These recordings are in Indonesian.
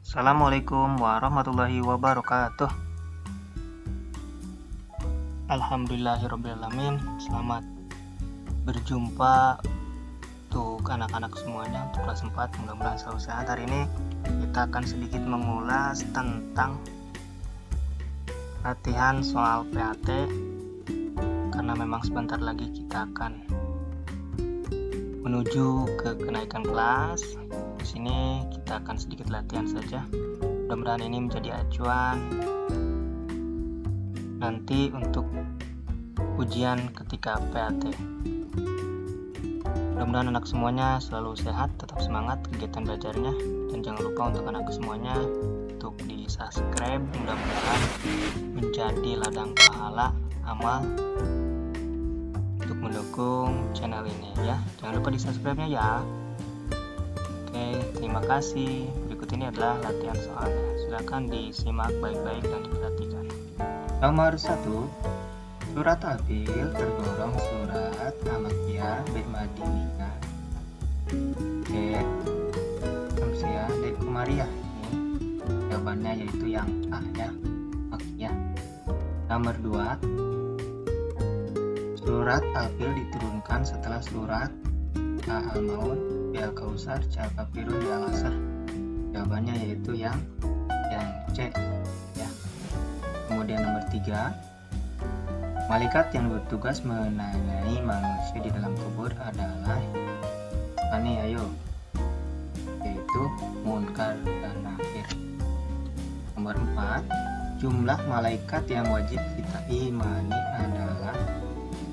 Assalamualaikum warahmatullahi wabarakatuh. Alhamdulillahirrabbilalamin. Selamat berjumpa untuk anak-anak semuanya untuk kelas 4. Mudah-mudahan selalu sehat. Hari ini kita akan sedikit mengulas tentang latihan soal PAT, karena memang sebentar lagi kita akan menuju ke kenaikan kelas. Di sini kita akan sedikit latihan saja. Mudah-mudahan ini menjadi acuan nanti untuk ujian ketika PAT. Mudah-mudahan anak semuanya selalu sehat, tetap semangat kegiatan belajarnya, dan jangan lupa untuk anak semuanya untuk di subscribe. Mudah-mudahan menjadi ladang pahala amal untuk mendukung channel ini ya. Jangan lupa di subscribe-nya ya. Oke, terima kasih. Berikut ini adalah latihan soalnya. Silakan disimak baik-baik dan diperhatikan. Nomor 1. Surat Al-Fil tergolong surat Al-Makkiyah, B. Madiniyah, C. Syamsiyah, D. Qamariyah. Ini jawabannya yaitu yang A ya, Makkiyah. Nomor 2. Surat Al-Fil diturunkan setelah surat A. Al-Maun, B. Al-Kautsar, C. Al-Kafirun, D. Al-Asr. Jawabannya yaitu yang C ya. Kemudian nomor 3. Malaikat yang bertugas menanyai manusia di dalam kubur adalah ayo, yaitu Munkar dan Nakir. Nomor 4. Jumlah malaikat yang wajib kita imani adalah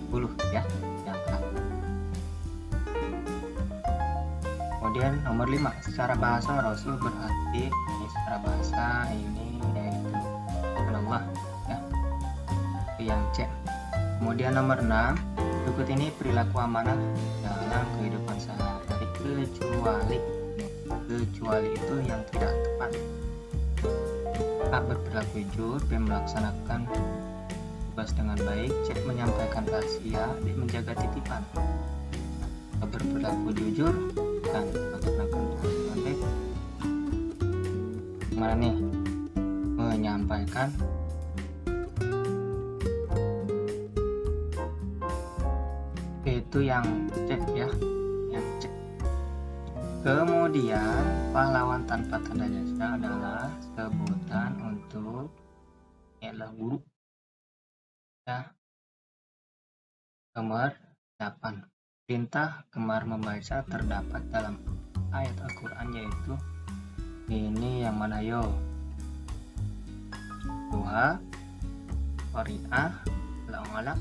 10 ya, yang A. Kemudian nomor 5. Secara bahasa Rasul berarti, ini secara bahasa ini yaitu Allah ya, itu yang C. Kemudian nomor 6. Berikut ini perilaku amanah dalam kehidupan sehari-hari kecuali itu yang tidak tepat. A. Berperilaku jujur, B. Melaksanakan tugas dengan baik, C. Menyampaikan rahasia, D. Menjaga titipan. A. Berperilaku jujur dan melaksanakan tugas dengan baik. Mana nih? Menyampaikan itu yang C ya, yang C. Kemudian pahlawan tanpa tanda jasa adalah sebutan untuk adalah guru ya. Nomor 8. Perintah gemar membaca terdapat dalam ayat Al-Quran, yaitu ini yang mana yo? Duha, Qari'ah, Al-Alaq,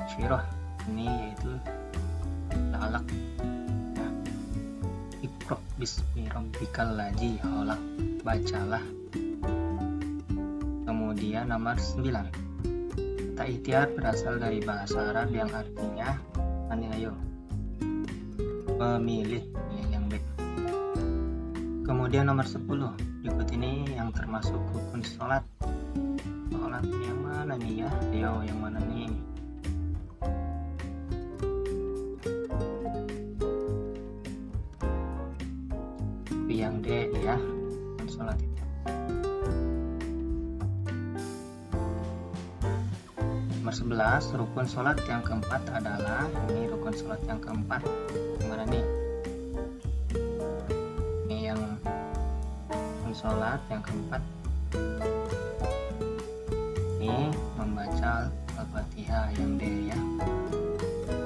Syirah. Ini yaitu Al-Alaq ya. Iqra bismi rabbikal ladzi khalaq, bacalah. Kemudian nomor 9. Kata ikhtiar berasal dari bahasa Arab yang artinya ayo, memilih ya, yang B. Kemudian nomor 10. Berikut ini yang termasuk rukun sholat. Sholat yang mana nih ya? Yo, yang mana nih? Yang D ya, rukun sholat itu. Nomor 11. Rukun sholat yang keempat adalah, ini rukun sholat yang keempat gimana nih? Ini yang rukun sholat yang keempat, ini membaca Al-Fatihah, yang D ya.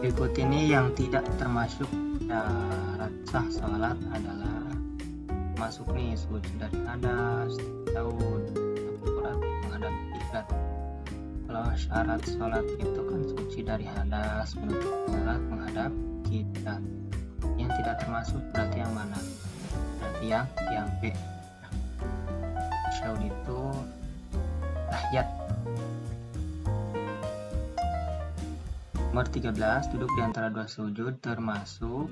Berikut ini yang tidak termasuk syarat sah sholat adalah masuk nih suci dari hadas, daun, akurat menghadap kiblat. Kalau syarat sholat itu kan suci dari hadas, menutup aurat, menghadap kiblat. Yang tidak termasuk berarti yang mana? Berarti yang B. Syahud itu tahiyat. Nomor 13. Duduk di antara dua sujud termasuk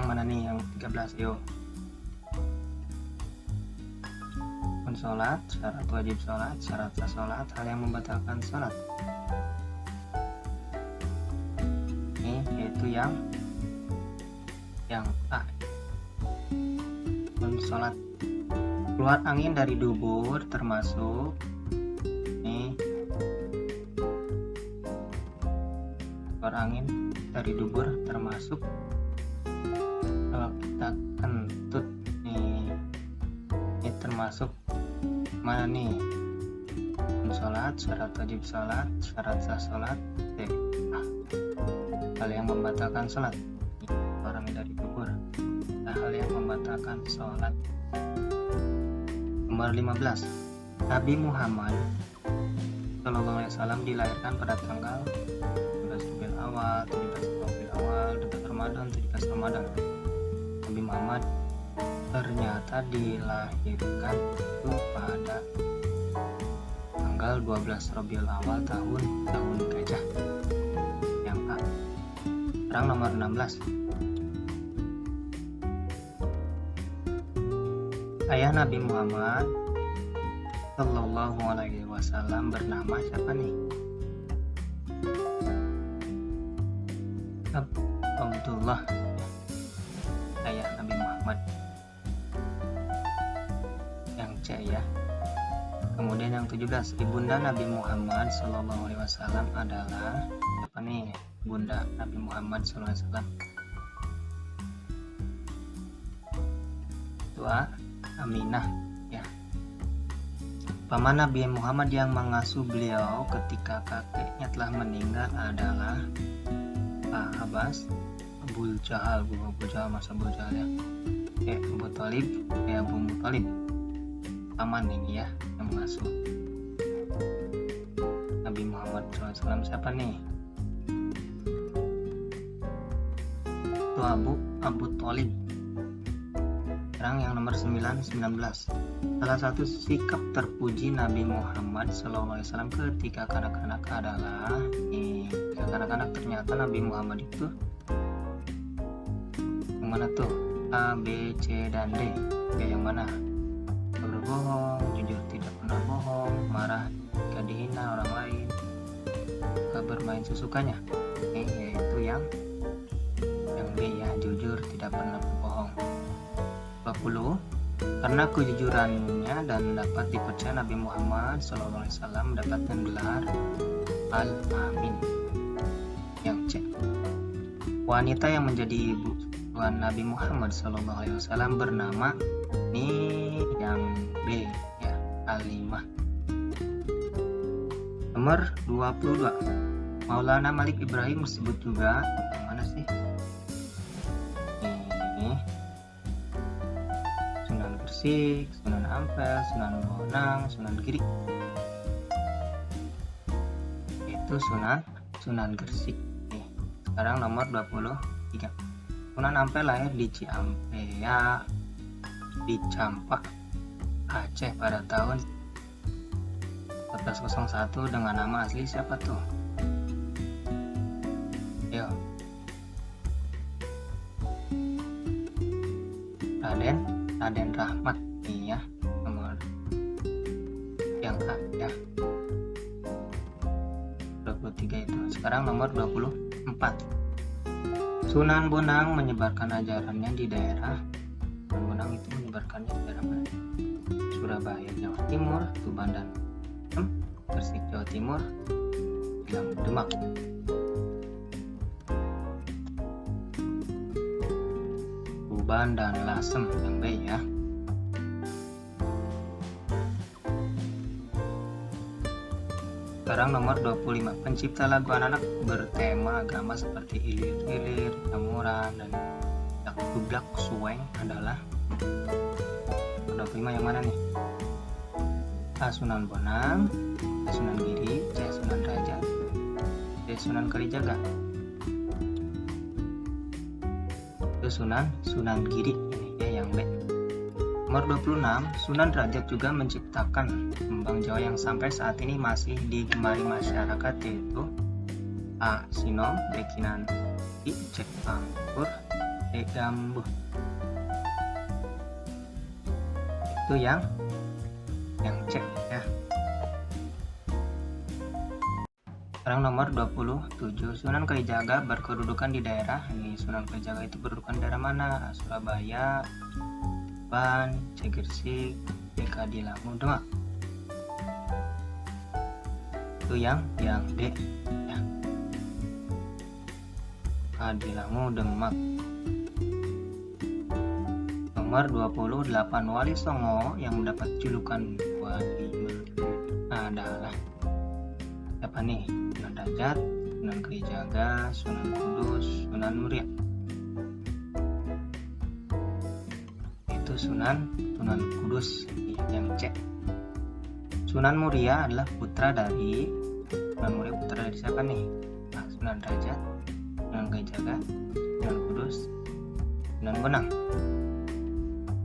yang mana nih? Yang 13 yo. Sholat, syarat wajib sholat, syarat sah sholat, hal yang membatalkan sholat. Ini yaitu yang A. sholat. Keluar angin dari dubur termasuk nih, keluar angin dari dubur termasuk kalau kita kentut nih, ini termasuk mana nih? Sholat, syarat wajib sholat, syarat sah sholat, hal yang membatalkan sholat, orang dari dubur, hal yang membatalkan sholat. Nomor 15, Nabi Muhammad Shallallahu Alaihi Wasallam dilahirkan pada tanggal 17 Rabiul Awal, 17 Rabiul Awal, 17 Ramadan, 17 Ramadan. Nabi Muhammad ternyata dilahirkan itu pada tanggal 12 Rabiul Awal tahun gajah. Yang A. Sekarang nomor 16. Ayah Nabi Muhammad Sallallahu Alaihi Wasallam bernama siapa nih? Abdullah, ayah Nabi Muhammad. Yang C ya. Kemudian yang 17, ibunda Nabi Muhammad Sallallahu Alaihi Wasallam adalah siapa nih? Bunda Nabi Muhammad Sallallahu Alaihi Wasallam. Tua Aminah ya. Paman Nabi Muhammad yang mengasuh beliau ketika kakeknya telah meninggal adalah Pak Abbas, Abu Jahal, masa Abu Jahal ya. Abu Thalib, Abu Muthalib. Paman ini ya yang mengasuh Nabi Muhammad SAW. Siapa nih? Itu Abu Thalib. Sekarang yang nomor 19. Salah satu sikap terpuji Nabi Muhammad SAW ketika kanak-kanak adalah ketika kanak-kanak ternyata Nabi Muhammad itu yang mana tuh? A, B, C, dan D. Ya, yang mana? Berbohong, jujur tidak pernah bohong, marah jika dihina orang lain, bermain sesukanya. Yaitu yang B ya, jujur tidak pernah berbohong. 20. Karena kejujurannya dan dapat dipercaya Nabi Muhammad SAW mendapatkan gelar Al-Amin. Yang C. Wanita yang menjadi ibu Tuhan Nabi Muhammad SAW bernama yang B ya, Alimah. Nomor 22. Maulana Malik Ibrahim disebut juga yang mana sih? Ini Sunan Gresik, Sunan Ampel, Sunan Bonang, Sunan Giri. Itu Sunan Gresik. Sekarang nomor 23. Sunan Ampel lahir di Ciampea di Campak, Aceh pada tahun 1401 dengan nama asli siapa tuh? Yo. Raden Rahmat nih ya, nomor yang A ya. 23 itu. Sekarang nomor 24. Sunan Bonang menyebarkan ajarannya di daerah itu menyebarkannya di daerah mana? Surabaya Jawa Timur, Tuban dan Gresik Jawa Timur, Demak. Tuban dan Lasem yang B ya. Sekarang nomor 25. Pencipta lagu anak-anak bertema agama seperti Ilir-ilir, Jamuran, dan Dak-dudak Suweng adalah 25 yang mana nih? A. Sunan Bonang, B. Sunan Giri, C. Sunan Raja, D. Sunan Kalijaga. Itu Sunan Giri ini ya, yang B. Nomor 26. Sunan Derajat juga menciptakan kembang Jawa yang sampai saat ini masih digemari masyarakat, yaitu A. Sinom, B. Kinanti, C. Anggur, D. Gambuh. Itu yang C ya. Sekarang nomor 27. Sunan Kalijaga berkedudukan di daerah ini. Sunan Kalijaga itu berkedudukan di daerah mana? Surabaya, Ban, Cegersik, Kadilangu Demak. Itu yang D ya. Kadilangu Demak. Nomor 28 Wali Songo yang mendapat julukan Wali adalah siapa nih? Sunan Derajat, Sunan Kalijaga, Sunan Kudus, Sunan Muria. Itu Sunan Kudus yang C. Sunan Muria adalah putra dari siapa nih? Nah, Sunan Derajat, Sunan Kalijaga, Sunan Kudus, Sunan Bonang.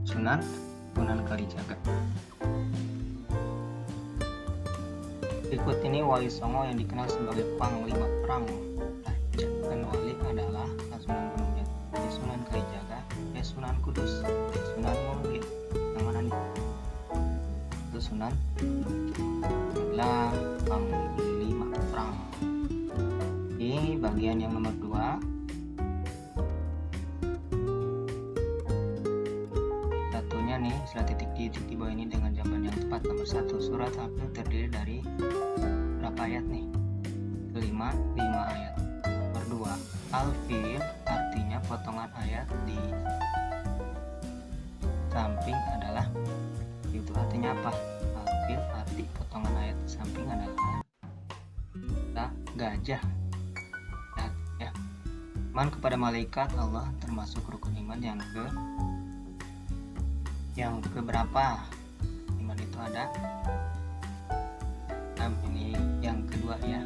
Sunan Kalijaga. Berikut ini Wali Songo yang dikenal sebagai Panglima Perang. Raja dan Wali adalah Sunan Gunung Jati, Sunan Kalijaga, Sunan Kudus, Sunan Muria. Yang mana nih? Itu Sunan adalah Panglima Perang. Ini bagian yang nomor 2. Nih setelah titik di bawah ini dengan jawaban yang tepat. Nomor 1, surat Al-Fil terdiri dari berapa ayat nih? 5 ayat. Nomor 2, Al-Fil artinya potongan ayat di samping adalah, itu artinya apa? Al-Fil arti potongan ayat di samping adalah gajah ya. Iman kepada malaikat Allah termasuk rukun iman yang keberapa? Iman itu ada 6. Ini yang kedua ya.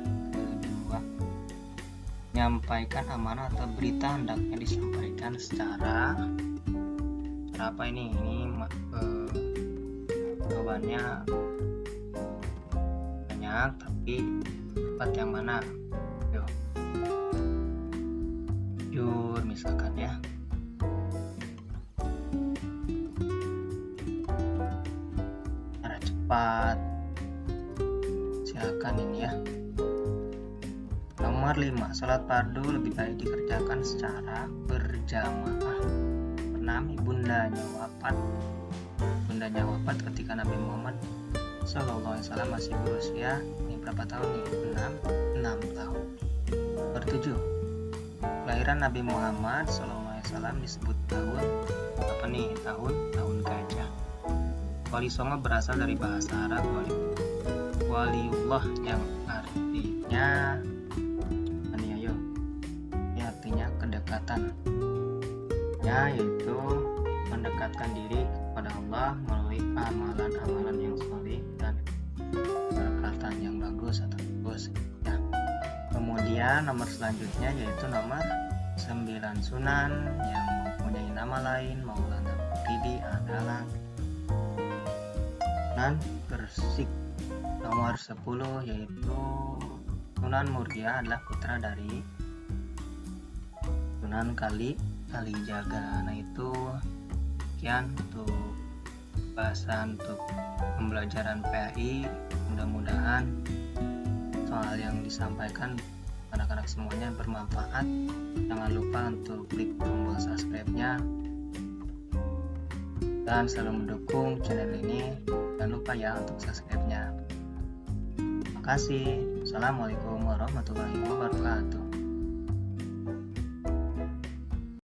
Menyampaikan amanah atau berita hendaknya disampaikan secara apa ini? Jawabannya banyak tapi tepat yang mana? Jujur misalkan ya. Silakan ini ya. Nomor 5, salat fardu lebih baik dikerjakan secara berjamaah. Pernah ibundanya wafat ketika Nabi Muhammad SAW masih berusia ini berapa tahun nih? 6 tahun. Nomor 7, kelahiran Nabi Muhammad SAW disebut tahun apa nih? Tahun gajah. Wali Songo berasal dari bahasa Arab waliullah yang artinya artinya kedekatan, yaitu mendekatkan diri kepada Allah melalui amalan-amalan yang soleh dan perkataan yang bagus atau bagus ya. Kemudian nomor selanjutnya yaitu nomor 9 sunan yang mempunyai nama lain Maulana Maturidi adalah Sunan Gresik. Nomor 10 yaitu Sunan Muria adalah putra dari Sunan Kalijaga. Nah itu sekian untuk bahasan untuk pembelajaran PAI. Mudah-mudahan soal yang disampaikan anak-anak semuanya bermanfaat. Jangan lupa untuk klik tombol subscribe-nya dan selalu mendukung channel ini. Jangan lupa ya untuk subscribe-nya. Terima kasih. Assalamualaikum warahmatullahi wabarakatuh.